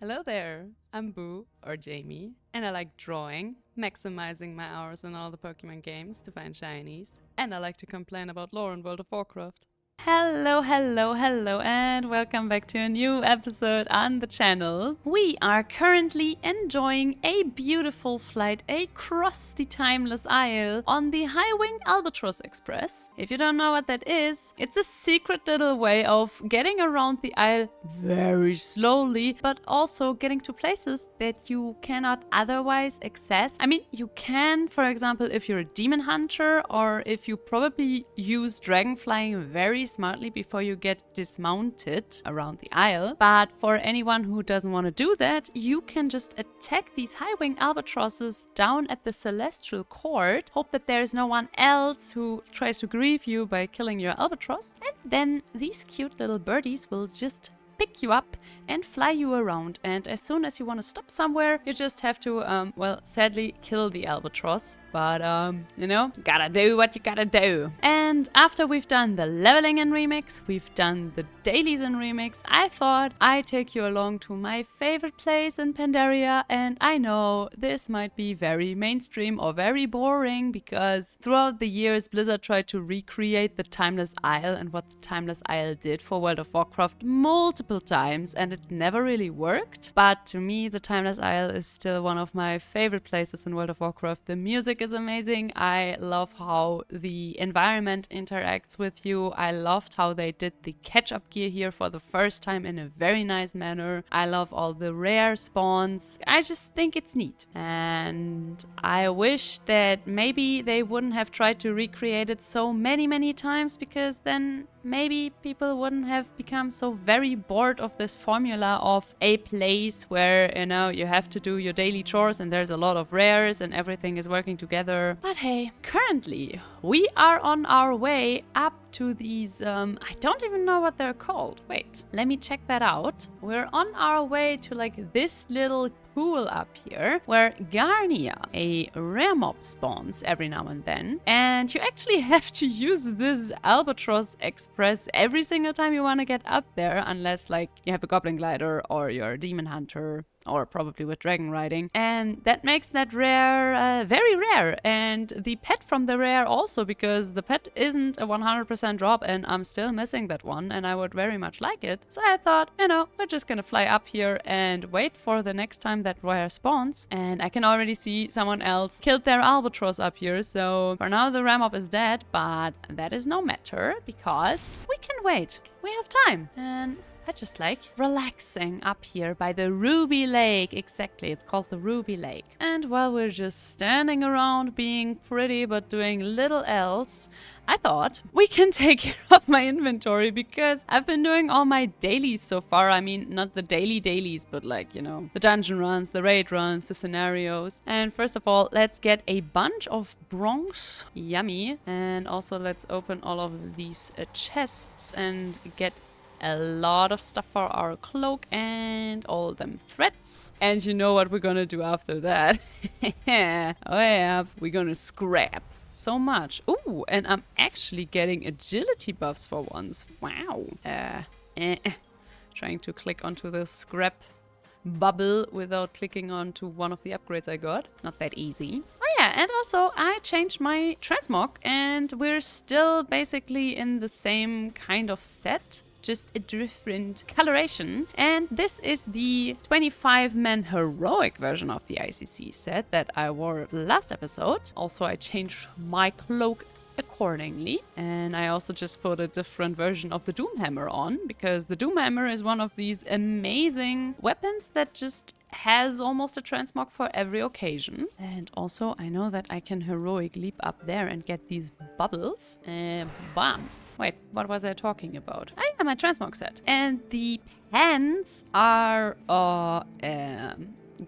Hello there, I'm Boo, or Jamie, and I like drawing, maximizing my hours in all the Pokemon games to find shinies, and I like to complain about lore in World of Warcraft. Hello, and welcome back to a new episode on the channel. We are currently enjoying a beautiful flight across the timeless isle on the Highwing Albatross Express. If you don't know what that is, it's a secret little way of getting around the isle very slowly, but also getting to places that you cannot otherwise access. I mean, you can, for example, if you're a demon hunter, or if you probably use dragonflying very smartly before you get dismounted around the isle. But for anyone who doesn't want to do that, you can just attack these high-wing albatrosses down at the celestial court, hope that there's no one else who tries to grieve you by killing your albatross, and then these cute little birdies will just pick you up and fly you around. And as soon as you want to stop somewhere, you just have to, sadly kill the albatross. But, gotta do what you gotta do. And after we've done the leveling in Remix, we've done the dailies in Remix, I thought I'd take you along to my favorite place in Pandaria. And I know this might be very mainstream or very boring, because throughout the years, Blizzard tried to recreate the Timeless Isle and what the Timeless Isle did for World of Warcraft multiple times, and it never really worked. But to me, the Timeless Isle is still one of my favorite places in World of Warcraft. The music is amazing. I love how the environment interacts with you. I loved how they did the catch-up gear here for the first time in a very nice manner. I love all the rare spawns. I just think it's neat. And I wish that maybe they wouldn't have tried to recreate it so many times, because then maybe people wouldn't have become so very bored of this formula of a place where, you have to do your daily chores and there's a lot of rares and everything is working together. But hey, currently we are on our way up to these, I don't even know what they're called. Wait, let me check that out. We're on our way to like this little pool up here where Garnia, a rare mob, spawns every now and then. And you actually have to use this Albatross Express every single time you want to get up there, unless like you have a goblin glider or you're a demon hunter, or probably with dragon riding. And that makes that rare very rare. And the pet from the rare also, because the pet isn't a 100% drop and I'm still missing that one and I would very much like it. So I thought, we're just gonna fly up here and wait for the next time that rare spawns. And I can already see someone else killed their albatross up here. So for now the rare mob is dead, but that is no matter because we can wait. We have time. And I just like relaxing up here by the Ruby Lake. Exactly, it's called the Ruby Lake. And while we're just standing around being pretty but doing little else, I thought we can take care of my inventory, because I've been doing all my dailies so far. I mean, not the dailies, but like, the dungeon runs, the raid runs, the scenarios. And first of all, let's get a bunch of bronze. Yummy. And also let's open all of these chests and get a lot of stuff for our cloak and all them threads. And you know what we're gonna do after that? Oh yeah, we're gonna scrap so much. Ooh, and I'm actually getting agility buffs for once. Wow. Trying to click onto the scrap bubble without clicking onto one of the upgrades I got. Not that easy. Oh yeah, and also I changed my transmog and we're still basically in the same kind of set, just a different coloration. And this is the 25-man heroic version of the ICC set that I wore last episode. Also, I changed my cloak accordingly. And I also just put a different version of the Doomhammer on, because the Doomhammer is one of these amazing weapons that just has almost a transmog for every occasion. And also, I know that I can heroic leap up there and get these bubbles. Bam. Wait, what was I talking about? I have my transmog set. And the pants are...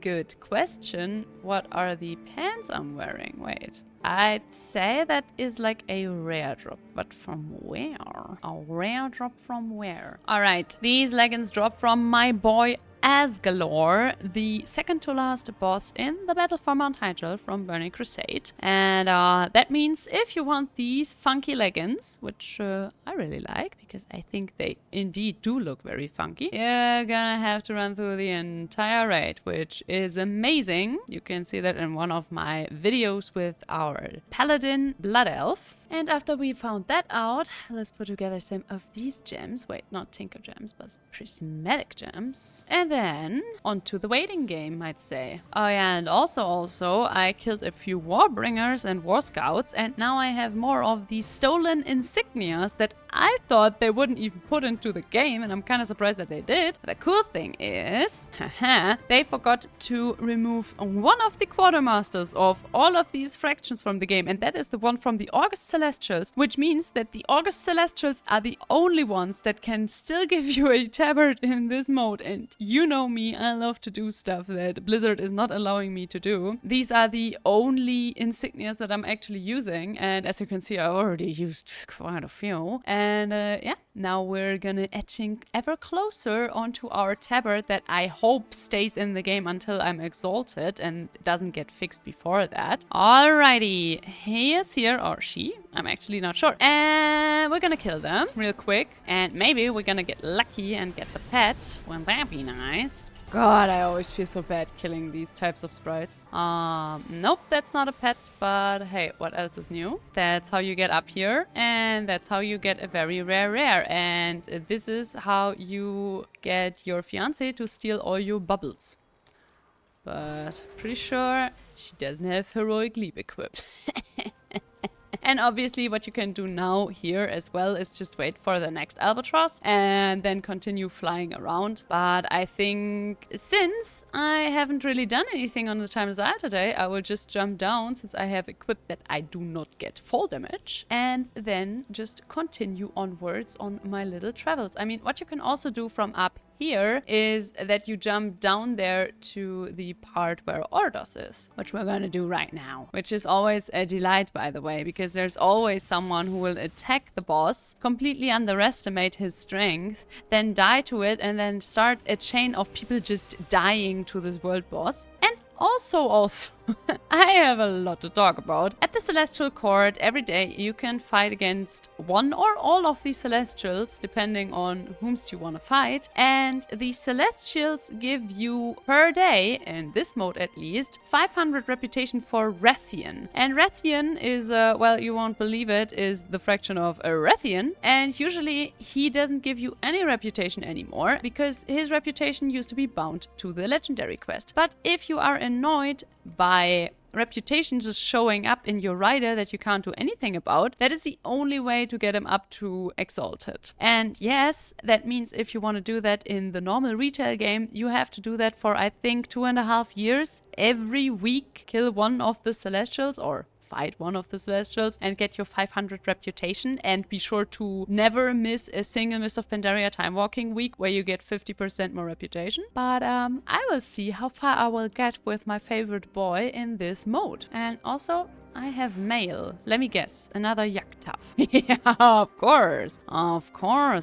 good question. What are the pants I'm wearing? Wait. I'd say that is like a rare drop, but from where? A rare drop from where? Alright, these leggings drop from my boy Asgalore, the second to last boss in the Battle for Mount Hyjal from Burning Crusade. And that means if you want these funky leggings, which I really like because I think they indeed do look very funky, you're gonna have to run through the entire raid, which is amazing. You can see that in one of my videos with our Paladin Blood Elf. And after we found that out, let's put together some of these gems. Wait, not Tinker gems, but prismatic gems. And then onto the waiting game, I'd say. Oh yeah, and also, I killed a few Warbringers and War Scouts, and now I have more of these stolen insignias that I thought they wouldn't even put into the game, and I'm kind of surprised that they did. The cool thing is, they forgot to remove one of the quartermasters of all of these fractions from the game, and that is the one from the August Celestials, which means that the August Celestials are the only ones that can still give you a tabard in this mode. And you know me, I love to do stuff that Blizzard is not allowing me to do. These are the only insignias that I'm actually using, and as you can see, I already used quite a few. And yeah, now we're gonna etching ever closer onto our tabard that I hope stays in the game until I'm exalted and doesn't get fixed before that. Alrighty, he is here, or she, I'm actually not sure. And we're gonna kill them real quick. And maybe we're gonna get lucky and get the pet. Wouldn't that be nice? God, I always feel so bad killing these types of sprites. Nope, that's not a pet, but hey, what else is new? That's how you get up here, and that's how you get a very rare. And this is how you get your fiancé to steal all your bubbles. But pretty sure she doesn't have heroic leap equipped. And obviously what you can do now here as well is just wait for the next albatross and then continue flying around. But I think since I haven't really done anything on the Timeless Isle today, I will just jump down since I have equipped that I do not get fall damage, and then just continue onwards on my little travels. I mean, what you can also do from up here is that you jump down there to the part where Ordos is, which we're gonna do right now. Which is always a delight, by the way, because there's always someone who will attack the boss, completely underestimate his strength, then die to it, and then start a chain of people just dying to this world boss. And also, I have a lot to talk about. At the Celestial Court, every day you can fight against one or all of the Celestials, depending on whomst you want to fight. And the Celestials give you, per day, in this mode at least, 500 reputation for Rathian. And Rathian is, well, you won't believe it, is the fraction of a Rathian. And usually he doesn't give you any reputation anymore, because his reputation used to be bound to the legendary quest. But if you are annoyed by reputation just showing up in your rider that you can't do anything about, that is the only way to get him up to exalted. And yes, that means if you want to do that in the normal retail game, you have to do that for, I think, 2.5 years. Every week, kill one of the Celestials, or fight one of the Celestials and get your 500 reputation, and be sure to never miss a single Mist of Pandaria time walking week where you get 50% more reputation. But I will see how far I will get with my favorite boy in this mode. And also, I have mail. Let me guess, another yak tough. Yeah, of course,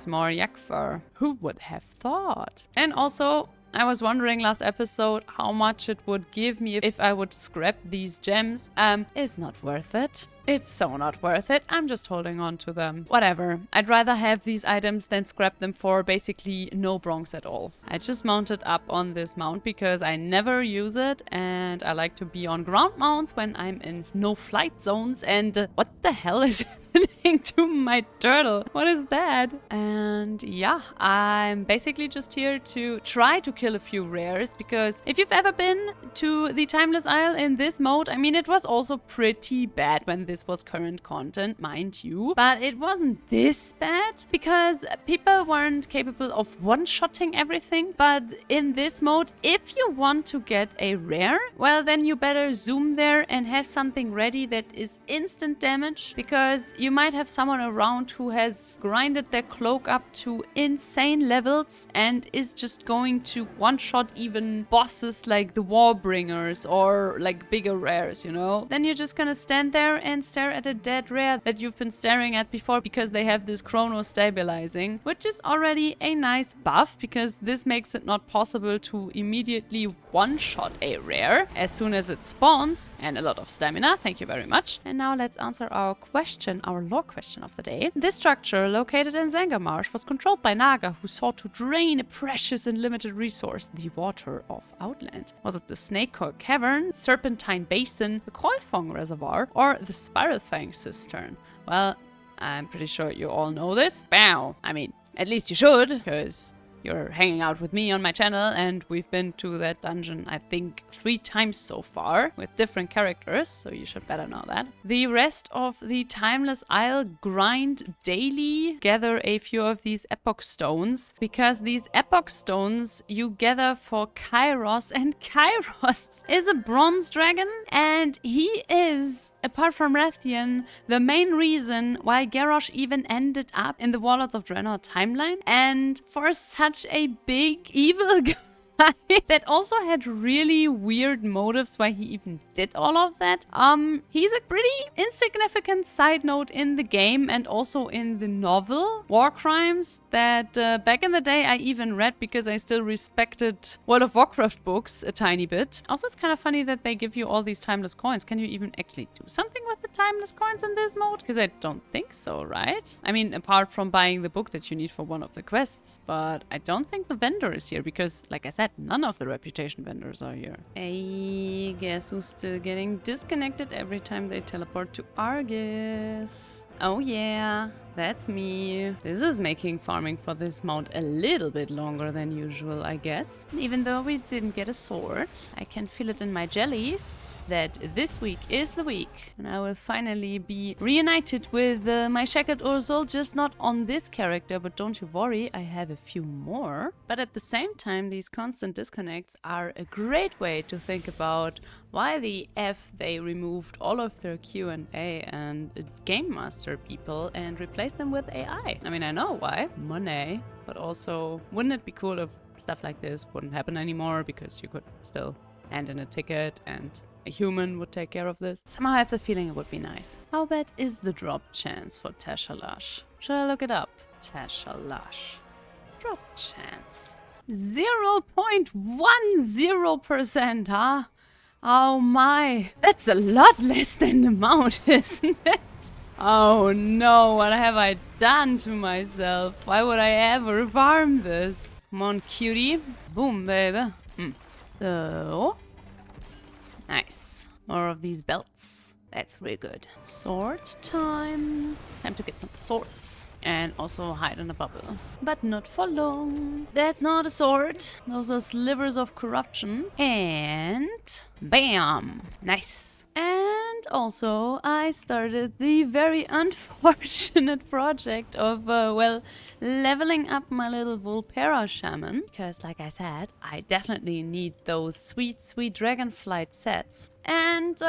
more yak fur. Who would have thought? And also, I was wondering last episode how much it would give me if I would scrap these gems. It's not worth it. It's so not worth it. I'm just holding on to them. Whatever. I'd rather have these items than scrap them for basically no bronze at all. I just mounted up on this mount because I never use it, and I like to be on ground mounts when I'm in no flight zones. And what the hell is happening to my turtle? What is that? And yeah, I'm basically just here to try to kill a few rares, because if you've ever been to the Timeless Isle in this mode, I mean, it was also pretty bad when this was current content, mind you, but it wasn't this bad because people weren't capable of one-shotting everything. But in this mode, if you want to get a rare, well, then you better zoom there and have something ready that is instant damage, because you you might have someone around who has grinded their cloak up to insane levels and is just going to one-shot even bosses like the Warbringers or like bigger rares, you know? Then you're just gonna stand there and stare at a dead rare that you've been staring at before because they have this chrono stabilizing, which is already a nice buff because this makes it not possible to immediately one-shot a rare as soon as it spawns, and a lot of stamina, thank you very much. And now let's answer our question, our lore question of the day. This structure, located in Zangarmarsh, was controlled by Naga, who sought to drain a precious and limited resource, the water of Outland. Was it the Snakecore Cavern, Serpentine Basin, the Koifong Reservoir, or the Spiral Fang Cistern? Well, I'm pretty sure you all know this. Bow! I mean, at least you should, because you're hanging out with me on my channel, and we've been to that dungeon, I think, 3 times so far, with different characters, so you should better know that. The rest of the Timeless Isle grind daily, gather a few of these Epoch Stones, because these Epoch Stones you gather for Kairos, and Kairos is a bronze dragon, and he is, apart from Rathian, the main reason why Garrosh even ended up in the Warlords of Draenor timeline, and for such a big evil guy that also had really weird motives why he even did all of that. He's a pretty insignificant side note in the game and also in the novel War Crimes that back in the day I even read because I still respected World of Warcraft books a tiny bit. Also, it's kind of funny that they give you all these timeless coins. Can you even actually do something with the timeless coins in this mode? Because I don't think so, right? I mean, apart from buying the book that you need for one of the quests, but I don't think the vendor is here because, like I said, none of the reputation vendors are here. I guess who's still getting disconnected every time they teleport to Argus. Oh yeah, that's me. This is making farming for this mount a little bit longer than usual, I guess. Even though we didn't get a sword, I can feel it in my jellies that this week is the week. And I will finally be reunited with my Shaggot Urzul, just not on this character, but don't you worry, I have a few more. But at the same time, these constant disconnects are a great way to think about why the F they removed all of their Q&A and Game Master people and replaced them with AI. I mean, I know why. Money. But also, wouldn't it be cool if stuff like this wouldn't happen anymore because you could still hand in a ticket and a human would take care of this? Somehow I have the feeling it would be nice. How bad is the drop chance for Tashalash? Should I look it up? Tashalash. Drop chance. 0.10%, huh? Oh my, that's a lot less than the mount, isn't it? Oh no, what have I done to myself? Why would I ever farm this? Come on, cutie. Boom, baby. So, nice. More of these belts. That's really good. Sword time. Time to get some swords. And also hide in a bubble. But not for long. That's not a sword. Those are slivers of corruption. And bam! Nice. And also, I started the very unfortunate project of, well, leveling up my little Volpera shaman. Because, like I said, I definitely need those sweet, sweet Dragonflight sets. And,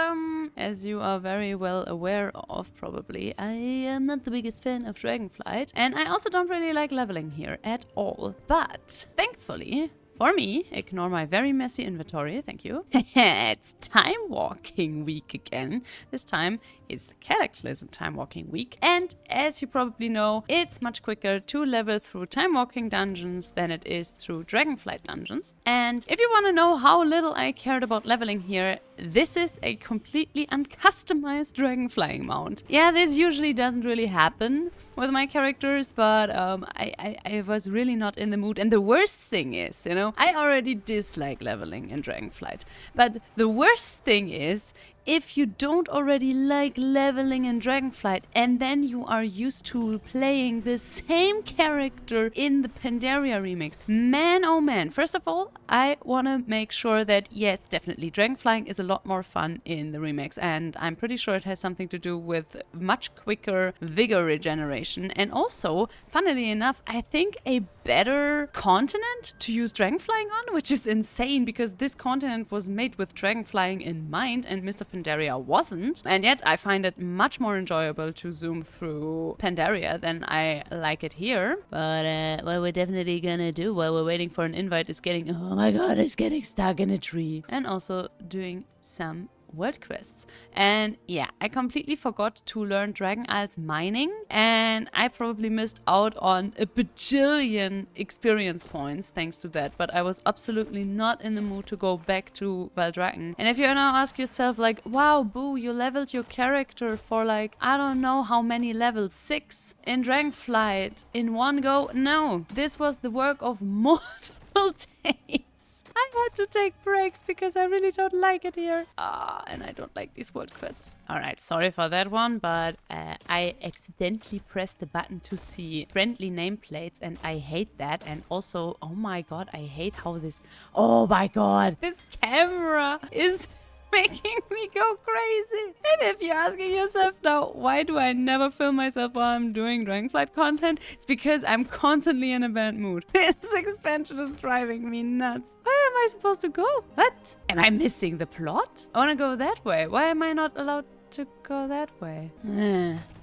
as you are very well aware of, probably, I am not the biggest fan of Dragonflight. And I also don't really like leveling here at all. But, thankfully, for me, ignore my very messy inventory, thank you. It's time walking week again. This time, it's the Cataclysm time walking week. And as you probably know, it's much quicker to level through time walking dungeons than it is through Dragonflight dungeons. And if you want to know how little I cared about leveling here, this is a completely uncustomized Dragonflying mount. Yeah, this usually doesn't really happen with my characters, but I was really not in the mood. And the worst thing is, you know, I already dislike leveling in Dragonflight. But the worst thing is, if you don't already like leveling in Dragonflight and then you are used to playing the same character in the Pandaria remix, man oh man. First of all, I want to make sure that yes, definitely Dragonflying is a lot more fun in the remix, and I'm pretty sure it has something to do with much quicker vigor regeneration, and also, funnily enough, I think a better continent to use Dragonflying on, which is insane because this continent was made with Dragonflying in mind, and Mist of Pandaria Pandaria wasn't. And yet I find it much more enjoyable to zoom through Pandaria than I like it here. But what we're definitely gonna do while we're waiting for an invite is getting, oh my god, it's getting stuck in a tree. And also doing some world quests. And yeah, I completely forgot to learn Dragon Isles mining, and I probably missed out on a bajillion experience points thanks to that, but I was absolutely not in the mood to go back to Valdragon. And if you now ask yourself like, wow, Boo, you leveled your character for like, I don't know how many levels, 6 in Dragonflight in one go? No, this was the work of multiple days. I had to take breaks because I really don't like it here. And I don't like these world quests. Alright, sorry for that one, but I accidentally pressed the button to see friendly nameplates, and I hate that. And also, oh my god, I hate how this... Oh my god, this camera is making me go crazy. And if you're asking yourself now, why do I never film myself while I'm doing Dragonflight content? It's because I'm constantly in a bad mood. This expansion is driving me nuts. Where am I supposed to go? What? Am I missing the plot? I want to go that way. Why am I not allowed to go that way?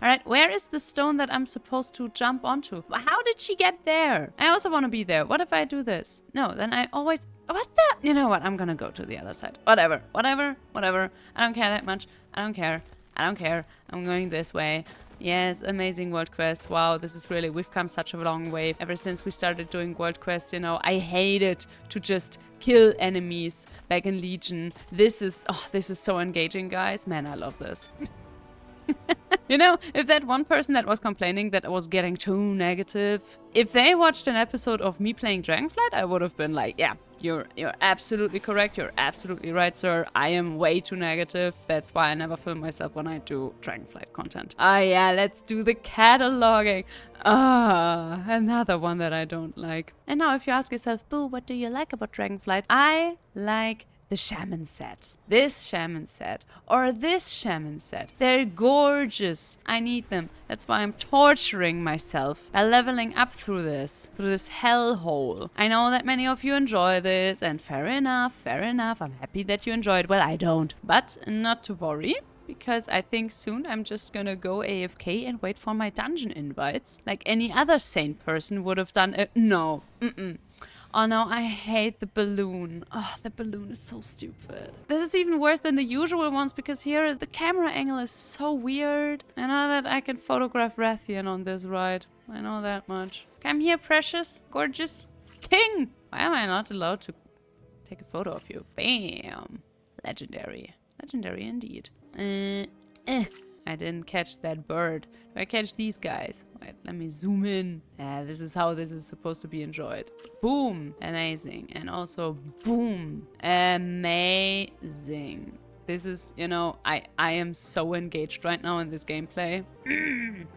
Alright, where is the stone that I'm supposed to jump onto? How did she get there? I also want to be there. What if I do this? No, then I always... What the? You know what? I'm gonna go to the other side. Whatever. I don't care that much. I don't care. I'm going this way. Yes, amazing world quest. Wow, this is really... We've come such a long way. Ever since we started doing world quests, you know, I hated to just kill enemies back in Legion. This is so engaging, guys. Man, I love this. You know, if that one person that was complaining that I was getting too negative, if they watched an episode of me playing Dragonflight, I would have been like, yeah, you're absolutely correct. You're absolutely right, sir. I am way too negative. That's why I never film myself when I do Dragonflight content. Yeah, let's do the cataloging. Another one that I don't like. And now if you ask yourself, Boo, what do you like about Dragonflight? I like the shaman set. This shaman set. Or this shaman set. They're gorgeous. I need them. That's why I'm torturing myself by leveling up through this hellhole. I know that many of you enjoy this, and fair enough. I'm happy that you enjoyed. Well, I don't. But not to worry, because I think soon I'm just gonna go AFK and wait for my dungeon invites, like any other sane person would have done. No. Oh no, I hate the balloon. Oh, the balloon is so stupid. This is even worse than the usual ones because here the camera angle is so weird. I know that I can photograph Rathian on this ride. I know that much. Come here, precious, gorgeous king. Why am I not allowed to take a photo of you? Bam. Legendary. Legendary indeed. I didn't catch that bird. Do I catch these guys? Wait, let me zoom in. This is how this is supposed to be enjoyed. Boom. Amazing. And also, boom. Amazing. This is, you know, I am so engaged right now in this gameplay.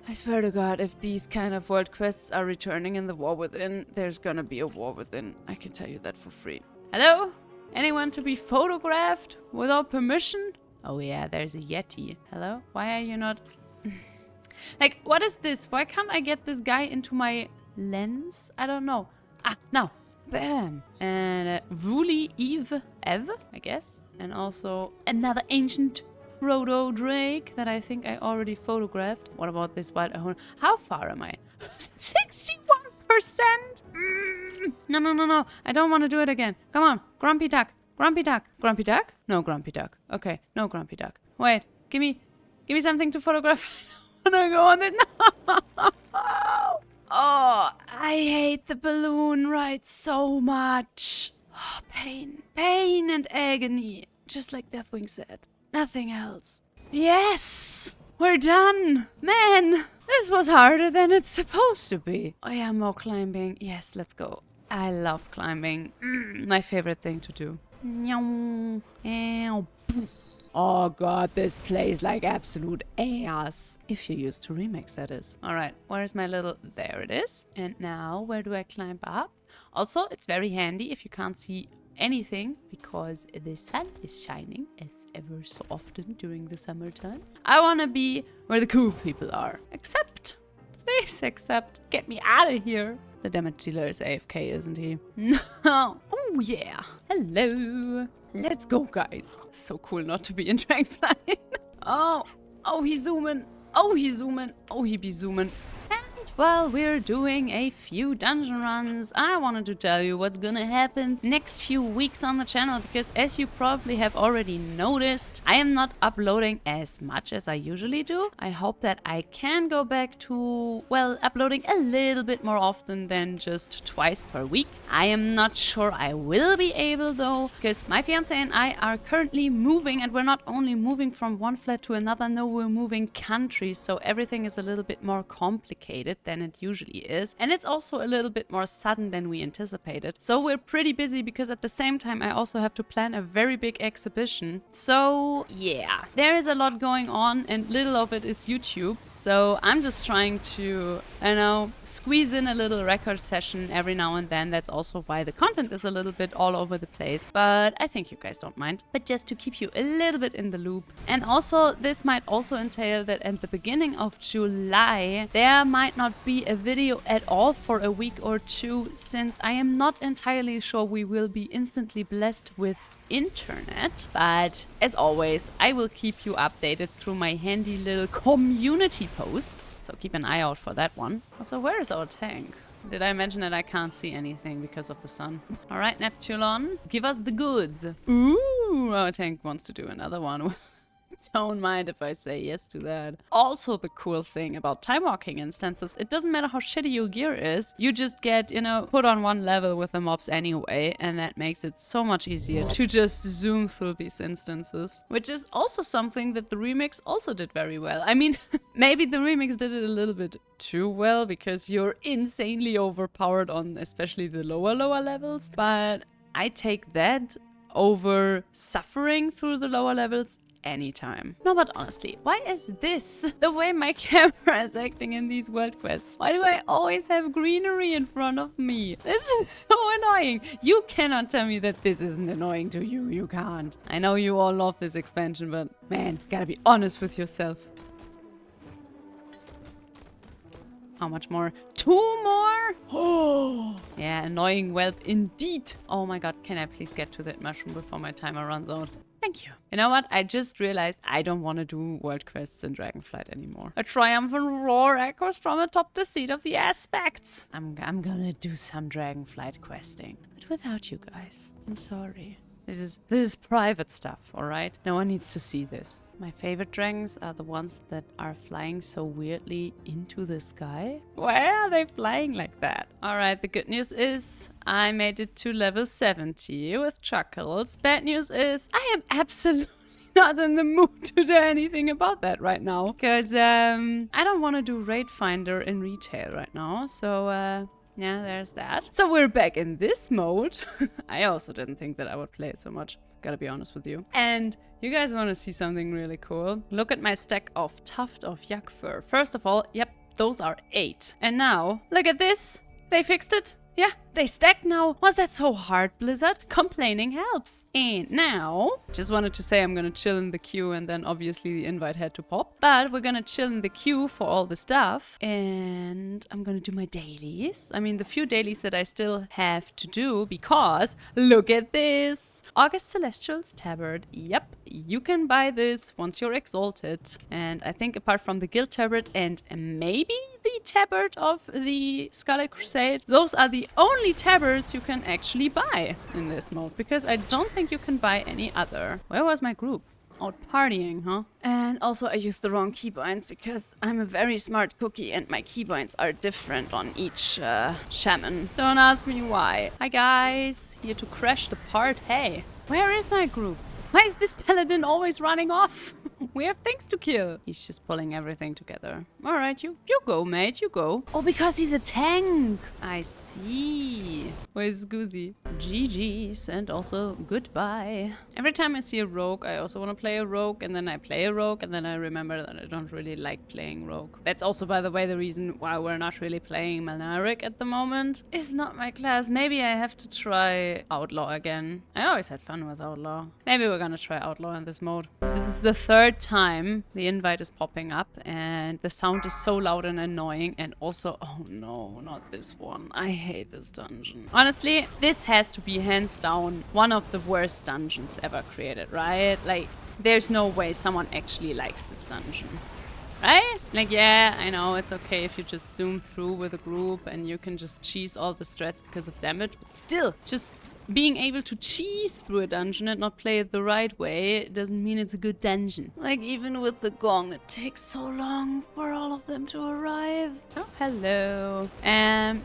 I swear to God, if these kind of world quests are returning in the War Within, there's gonna be a War Within. I can tell you that for free. Hello? Anyone to be photographed without permission? Oh yeah, there's a Yeti. Hello? Why are you not... Like, what is this? Why can't I get this guy into my lens? I don't know. Now. Bam. And Wooly Eve, I guess. And also another ancient proto Drake that I think I already photographed. What about this wild ahorn? How far am I? 61%? No. I don't want to do it again. Come on. Grumpy duck. Grumpy duck. Grumpy duck? No grumpy duck. Okay, no grumpy duck. Wait, give me something to photograph. I don't want to go on it. No. Oh, I hate the balloon ride so much. Oh, pain. Pain and agony. Just like Deathwing said. Nothing else. Yes! We're done! Man! This was harder than it's supposed to be. Oh yeah, more climbing. Yes, let's go. I love climbing. My favorite thing to do. Oh god, this plays like absolute ass. If you used to remix, that is. Alright, where's my little... There it is. And now, where do I climb up? Also, it's very handy if you can't see anything, because the sun is shining as ever so often during the summer times. I wanna be where the cool people are. Except... Please accept. Get me out of here. The damage dealer is AFK, isn't he? No. Oh, yeah. Hello. Let's go, guys. So cool not to be in Dragonflight. Oh, he's zooming. Oh, he's zooming. Oh, he be zooming. And while we're doing a few dungeon runs, I wanted to tell you what's gonna happen next few weeks on the channel, because as you probably have already noticed, I am not uploading as much as I usually do. I hope that I can go back to, well, uploading a little bit more often than just twice per week. I am not sure I will be able though, because my fiance and I are currently moving, and we're not only moving from one flat to another, no, we're moving countries, so everything is a little bit more complicated than it usually is, and it's also a little bit more sudden than we anticipated. So we're pretty busy, because at the same time I also have to plan a very big exhibition. So yeah, there is a lot going on, and little of it is YouTube. So I'm just trying to, I know, squeeze in a little record session every now and then. That's also why the content is a little bit all over the place, but I think you guys don't mind. But just to keep you a little bit in the loop. And also, this might also entail that at the beginning of July there might not be a video at all for a week or two, since I am not entirely sure we will be instantly blessed with internet. But as always, I will keep you updated through my handy little community posts, so keep an eye out for that one. Also, where is our tank? Did I mention that I can't see anything because of the sun? All right, Neptulon, give us the goods. Ooh, our tank wants to do another one. Don't mind if I say yes to that. Also, the cool thing about time walking instances, it doesn't matter how shitty your gear is, you just get, you know, put on one level with the mobs anyway, and that makes it so much easier to just zoom through these instances. Which is also something that the remix also did very well. I mean, maybe the remix did it a little bit too well, because you're insanely overpowered on especially the lower levels, but I take that over suffering through the lower levels anytime. No, but honestly, why is this the way my camera is acting in these world quests? Why do I always have greenery in front of me? This is so annoying. You cannot tell me that this isn't annoying to you. You can't. I know you all love this expansion, but man, gotta be honest with yourself. How much more? 2 more? Oh, yeah, annoying whelp indeed. Oh my god, can I please get to that mushroom before my timer runs out? Thank you. You know what? I just realized I don't want to do world quests in Dragonflight anymore. A triumphant roar echoes from atop the seat of the aspects. I'm gonna do some Dragonflight questing, but without you guys. I'm sorry. This is private stuff, alright? No one needs to see this. My favorite dragons are the ones that are flying so weirdly into the sky. Why are they flying like that? Alright, the good news is I made it to level 70 with chuckles. Bad news is I am absolutely not in the mood to do anything about that right now. Because I don't want to do Raid Finder in retail right now, so yeah, there's that. So we're back in this mode. I also didn't think that I would play it so much, gotta be honest with you. And you guys want to see something really cool? Look at my stack of tuft of yak fur. First of all, yep, those are 8. And now, look at this. They fixed it. Yeah, they stack now. Was that so hard, Blizzard? Complaining helps. And now, just wanted to say I'm gonna chill in the queue, and then obviously the invite had to pop. But we're gonna chill in the queue for all the stuff. And I'm gonna do my dailies. I mean, the few dailies that I still have to do, because look at this. August Celestial's Tabard. Yep, you can buy this once you're exalted. And I think apart from the Guild Tabard and maybe the Tabard of the Scarlet Crusade, those are the only tabards you can actually buy in this mode, because I don't think you can buy any other. Where was my group? Out partying, huh? And also I used the wrong keybinds, because I'm a very smart cookie and my keybinds are different on each shaman. Don't ask me why. Hi guys, here to crash the part. Hey, where is my group? Why is this paladin always running off? We have things to kill. He's just pulling everything together. Alright, you go, mate, you go. Oh, because he's a tank. I see. Where's Goozy? GG's and also goodbye. Every time I see a rogue, I also want to play a rogue, and then I play a rogue, and then I remember that I don't really like playing rogue. That's also, by the way, the reason why we're not really playing Malnaric at the moment. It's not my class. Maybe I have to try Outlaw again. I always had fun with Outlaw. Maybe we're gonna try Outlaw in this mode. This is the 3rd time the invite is popping up, and the sound is so loud and annoying, and also, oh no, not this one. I hate this dungeon. Honestly, this has has to be hands down one of the worst dungeons ever created, right? Like, there's no way someone actually likes this dungeon. Right? Like, yeah, I know it's okay if you just zoom through with a group and you can just cheese all the strats because of damage, but still, just being able to cheese through a dungeon and not play it the right way doesn't mean it's a good dungeon. Like, even with the gong, it takes so long for all of them to arrive. Oh, hello.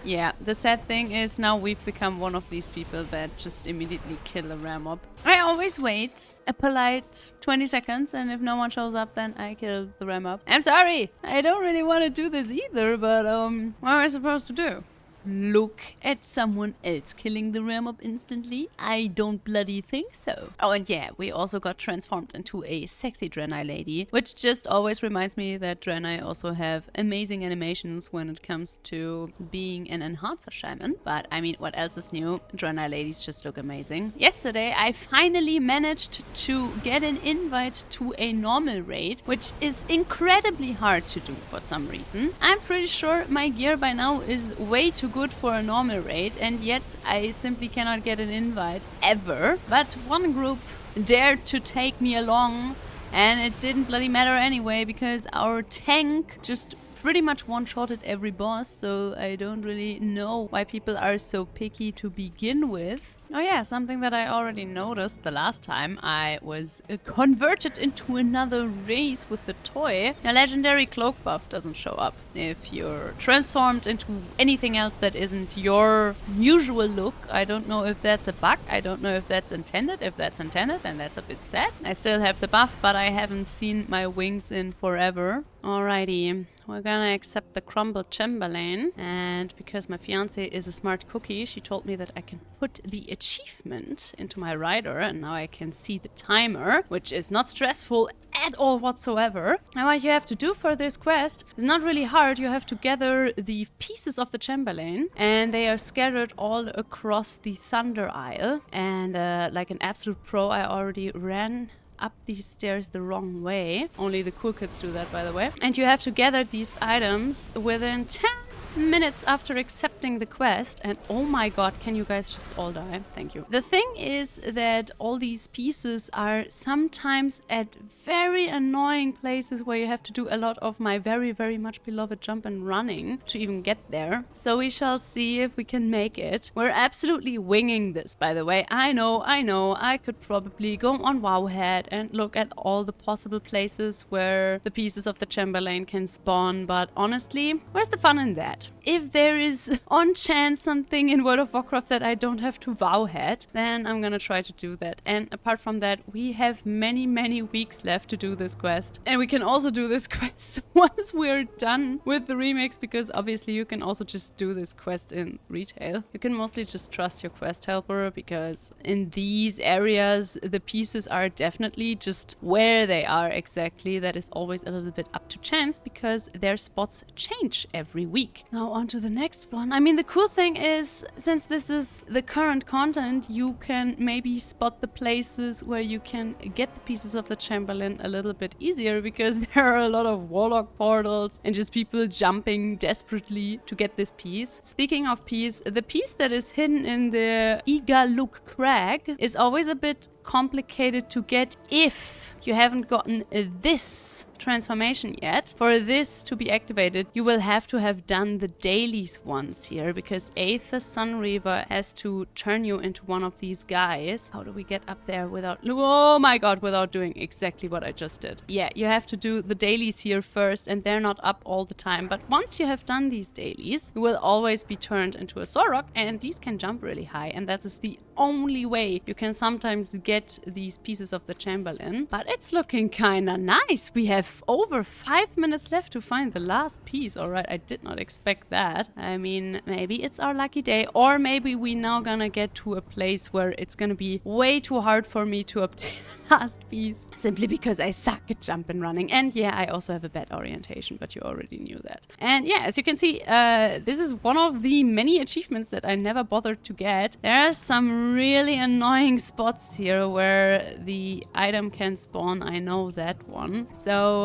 Yeah, the sad thing is now we've become one of these people that just immediately kill a rare mob. I always wait a polite 20 seconds, and if no one shows up, then I kill the rare mob. I'm sorry, I don't really want to do this either, but what am I supposed to do? Look at someone else killing the rare mob instantly? I don't bloody think so. Oh, and yeah, we also got transformed into a sexy Draenei lady, which just always reminds me that Draenei also have amazing animations when it comes to being an enhancer shaman. But I mean, what else is new? Draenei ladies just look amazing. Yesterday, I finally managed to get an invite to a normal raid, which is incredibly hard to do for some reason. I'm pretty sure my gear by now is way too good for a normal raid, and yet I simply cannot get an invite ever. But one group dared to take me along, and it didn't bloody matter anyway because our tank just pretty much one-shotted every boss, so I don't really know why people are so picky to begin with. Oh yeah, something that I already noticed the last time I was converted into another race with the toy. A legendary cloak buff doesn't show up if you're transformed into anything else that isn't your usual look. I don't know if that's a bug. I don't know if that's intended. If that's intended, then that's a bit sad. I still have the buff, but I haven't seen my wings in forever. Alrighty, we're gonna accept the crumbled Chamberlain, and because my fiance is a smart cookie, she told me that I can put the achievement into my rider, and now I can see the timer, which is not stressful at all whatsoever. And what you have to do for this quest is not really hard. You have to gather the pieces of the Chamberlain, and they are scattered all across the Thunder Isle, and like an absolute pro, I already ran up these stairs the wrong way. Only the cool kids do that, by the way. And you have to gather these items within 10 minutes after accepting the quest, and oh my god, can you guys just all die? Thank you. The thing is that all these pieces are sometimes at very annoying places where you have to do a lot of my very, very much beloved jump and running to even get there. So we shall see if we can make it. We're absolutely winging this, by the way. I know, I could probably go on Wowhead and look at all the possible places where the pieces of the Chamberlain can spawn, but honestly, where's the fun in that? If there is on chance something in World of Warcraft that I don't have to Wowhead, then I'm gonna try to do that. And apart from that, we have many, many weeks left to do this quest. And we can also do this quest once we're done with the remix, because obviously you can also just do this quest in retail. You can mostly just trust your quest helper, because in these areas, the pieces are definitely just where they are exactly. That is always a little bit up to chance, because their spots change every week. Now on to the next one. I mean, the cool thing is, since this is the current content, you can maybe spot the places where you can get the pieces of the Chamberlain a little bit easier, because there are a lot of warlock portals and just people jumping desperately to get this piece. Speaking of piece, the piece that is hidden in the Igaluk Crag is always a bit complicated to get if you haven't gotten this transformation yet. For this to be activated, you will have to have done the dailies once here, because Aether Sunreaver has to turn you into one of these guys. How do we get up there without... Oh my god, without doing exactly what I just did. Yeah, you have to do the dailies here first, and they're not up all the time. But once you have done these dailies, you will always be turned into a Sorok, and these can jump really high, and that is the only way you can sometimes get these pieces of the Chamberlain. But it's looking kinda nice. We have over 5 minutes left to find the last piece. Alright, I did not expect that. I mean, maybe it's our lucky day, or maybe we now gonna get to a place where it's gonna be way too hard for me to obtain the last piece, simply because I suck at jump and running. And yeah, I also have a bad orientation, but you already knew that. And yeah, as you can see, this is one of the many achievements that I never bothered to get. There are some really annoying spots here where the item can spawn. I know that one. So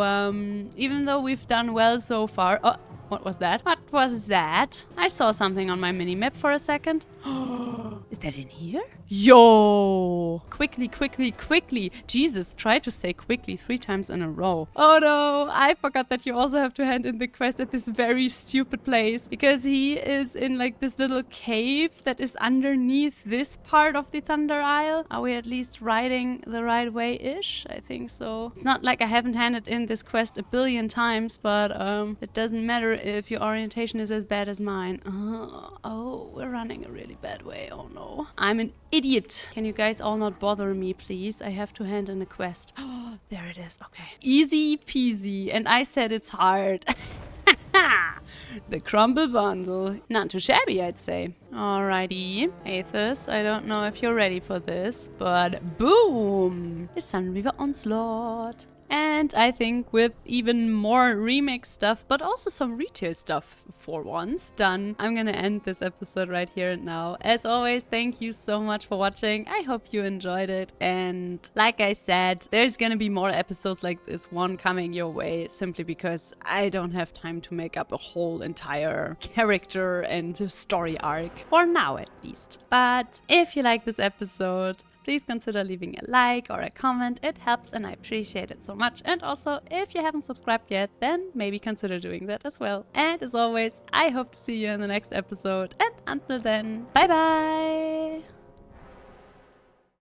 even though we've done well so far... Oh, what was that? What was that? I saw something on my minimap for a second. Is that in here? Yo! Quickly, quickly, quickly. Jesus, try to say quickly 3 times in a row. Oh no, I forgot that you also have to hand in the quest at this very stupid place. Because he is in like this little cave that is underneath this part of the Thunder Isle. Are we at least riding the right way-ish? I think so. It's not like I haven't handed in this quest a billion times, but it doesn't matter if your orientation is as bad as mine. Oh, we're running a really bad way. Oh no. I'm an idiot. Can you guys all not bother me, please? I have to hand in a quest. Oh, there it is. Okay. Easy peasy. And I said it's hard. The crumble bundle. Not too shabby, I'd say. Alrighty. Aethys, I don't know if you're ready for this, but boom! The Sunreaver Onslaught. And I think with even more remix stuff, but also some retail stuff for once done, I'm gonna end this episode right here and now. As always, thank you so much for watching. I hope you enjoyed it. And like I said, there's gonna be more episodes like this one coming your way, simply because I don't have time to make up a whole entire character and story arc, for now at least. But if you like this episode, please consider leaving a like or a comment. It helps and I appreciate it so much. And also, if you haven't subscribed yet, then maybe consider doing that as well. And as always, I hope to see you in the next episode. And until then, bye bye!